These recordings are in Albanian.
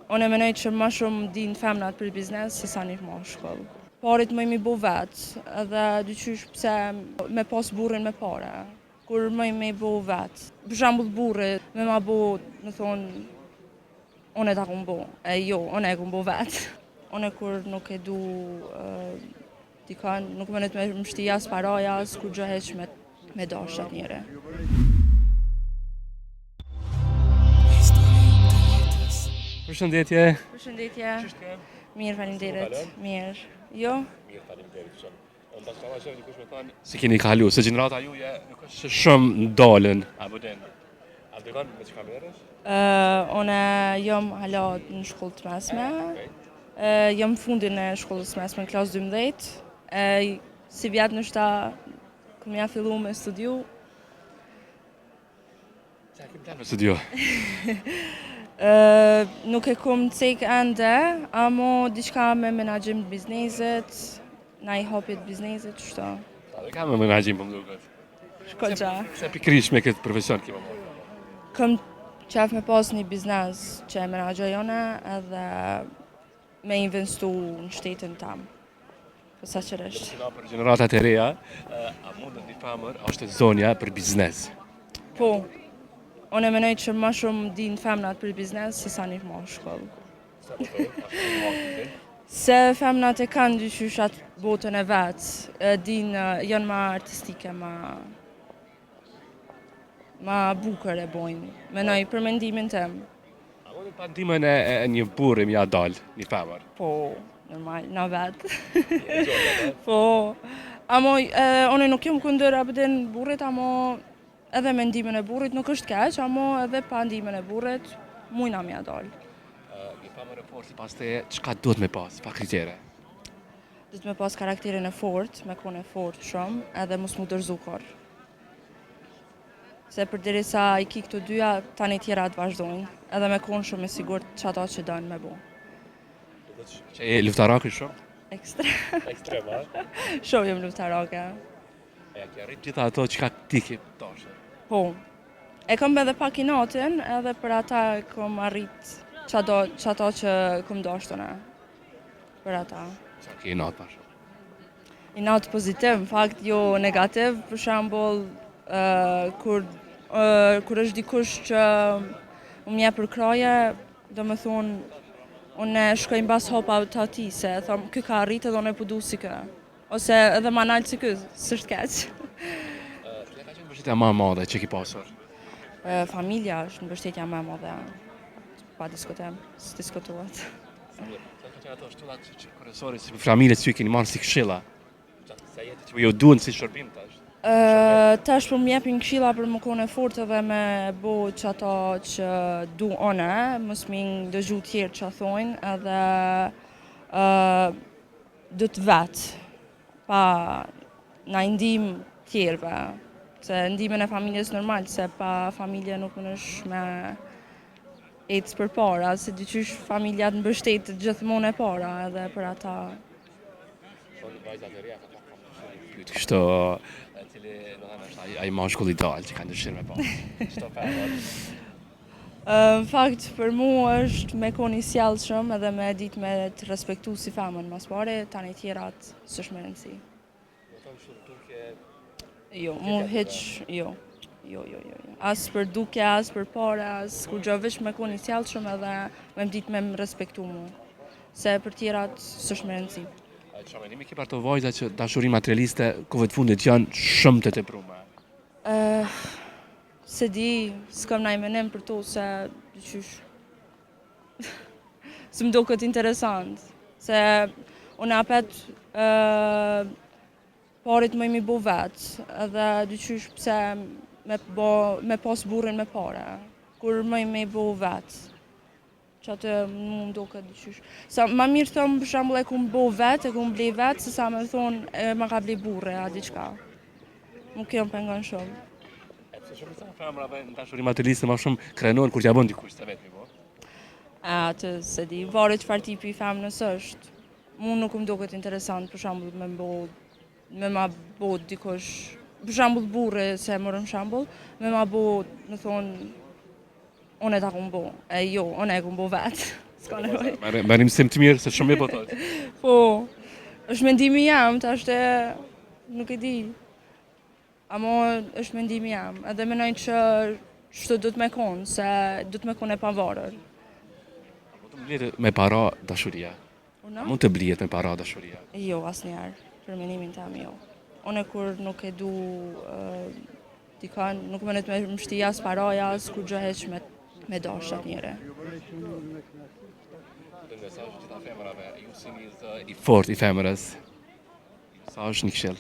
Unë e menoj që më shumë din femnat për biznes se sa një mashkull. Parit më mi bo vetë, edhe dyqysh pse me pas burrin me para, kur më mi bo vetë. Për shembull burri, me ma bo, në thonë, unë e ta kum bo, jo, unë e kum bo vetë. Unë kur nuk e du dikon, nuk më me mështi as paraja, as kur gjë heq me dashat njëre. Përshëndetje. Përshëndetje. Ç'është ke? Mirë, faleminderit. Mirë. Jo? Mirë, faleminderit shumë. Unë tash tava shef dikush më thon, si keni kalu, se gjenerata juaja nuk është shumë ndalën, apo den. A dëgon me çka merresh? Unë jam hala në shkollë të mesme. Jam fundin e shkollës mesme në klasë 12. Si vjetë nështë këm ja fillu me studiu. Çka ke plan me studio? Nuk e kom cek ende, amo diçka me menaxhim të biznesit, na i hapjet biznesit, qështu. Dhe ka me menaxhim për më duket. Shkoqa. Se pikërisht me këtë profesion ke më marrë. Këm qef me pas një biznes që e menaxhojone edhe me investu në shtetin tam. Posaçërisht. Si na për gjeneratat e reja, a mundet një femër është zonja për biznes? Po, unë e menoj që më shumë din femnat për biznes se sa një mashkull. Se femnat e kanë dyqysh atë botën e vetë, janë ma artistike, ma bukër e bojnë. Menoj për mendimin tem. A mundet pa ndihmën e një burri më ja dal, një femër? Po, normal, na vetë. Po, amo, unë nuk jam kundër abden burrit, amo edhe me ndihmën e burrit nuk është keq, amo edhe pa ndihmën e burrit, mujna më ja dal. Një femër e fortë pas te çka duhet me pas, pa kritere? Duhet me pas karakterin e fort, me kone fort shumë, edhe mos mu dërzu kur. Se përderisa i ki këto dyja, tani tjera të vazhdojnë, edhe me konë shumë e sigurt që ata që dënë me bo. Që e luftarake shumë? Ekstra. Ekstrem, a? Shumë jem luftarake. E ke arrit gjitha ato që ka ti ke dashur? Po. E kam edhe pak i natin, edhe për ata kam arrit që ato që kam dashtone. Për ata. Sa ke i natë pa shumë? I natë pozitiv, në fakt jo negativ, për shembull, kur është dikush që më jep për kraje, do me thonë, unë shkoj mbas hopa të ati, se thom, kë ka arrit edhe unë e pëdu si kë. Ose edhe ma nalë si kë, s'është keq. Cila ka qenë mbështetja më e madhe që ki pasur? Familja është mbështetja më e madhe. Pa diskutem, s'diskutohet. Sa ka qenë ato shtyllat që kryesori si familjes që i keni marrë si këshilla? Sa jetë që ju duhen si shërbim tash? Tash po më jepin këshilla për më kone fort edhe me bo që ato që du one, mos mi dëgju tjerë që thojnë, edhe du të vetë, pa na ndim tjerëve. Se ndimin e familjes normal, se pa familje nuk më nësh me ecë për para, se dyqysh familja të mbështetë gjithmonë e para edhe për ata. Vajzat e reja ka pyet kështu, cili do të thënë ai mashkull ideal që ka dëshirë me pa. Çto femër? Në fakt, për mua është me qenë i sjellshëm edhe me ditë me të respektu si femën mas pare, tani tjerat s'është me rëndësi. Do të thonë shumë turke. Jo, mu hiç, jo. Jo. As për duke, as për para, as kur gjë veç me qenë i sjellshëm edhe me ditë me më respektu mua. Se për tjerat s'është me rëndësi. Çfarë mendimi ke për ato vajza që dashuri materialiste kohëve të fundit janë shumë të tepruara? Se di, s'kam naj menim për to se qysh. Së më do këtë interesant. Se unë apet parit më mi bo vetë, edhe dyqysh pse me pas burrin me para, kur më mi bo vetë. Që atë më do këtë dyqysh. Sa ma mirë thëmë, për shambull, e kum bo vetë, e kum blej vetë, se sa me thonë, ma ka blej burre, a diqka. Më kjo më pengon shumë. Se shumë sa femrave në dashuri materialiste më shumë krenohen kur t'ja bën dikush se vetë po. Atë se di, varet çfarë tipi femnës është. Mu nuk më do këtë interesant, për shambull, me ma bo dikush, për shambull burre, se mërëm shambull, me ma bo, me thonë, unë e ta kum bo, jo, unë e kum bo vetë, S'ka nevojë. Merrim sim të mirë se shumë mirë po thotë. Po, është mendimi jam, tash te nuk e di. Amo është mendimi jam, edhe mendoj që ç'to do të më kon, se do të më kon e pavarur. Mund të blihet me para dashuria. Una? Mund të blihet me para dashuria. Jo, asnjëherë, për mendimin tim jo. Unë kur nuk e du dikon, nuk më të më mshti as paraja, as kur gjë heq me dash atë njëre. Dhe mesazh që ta femrave, ju sini i fort i femrës. Mesazh një këshill.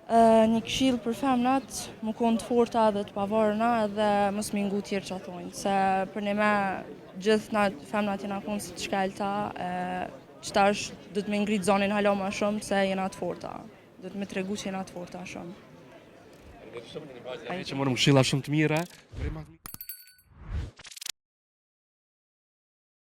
Një këshill për femnat, më konë të forta dhe të pavarëna edhe mos më ngu tjerë që thonë, se për ne me gjithë na femnat jena konë si të shkelta, që tash do të me ngritë zonin hala ma shumë se jena të forta. Do të me tregu që jena të forta shumë. Që morëm këshilla shumë të mira.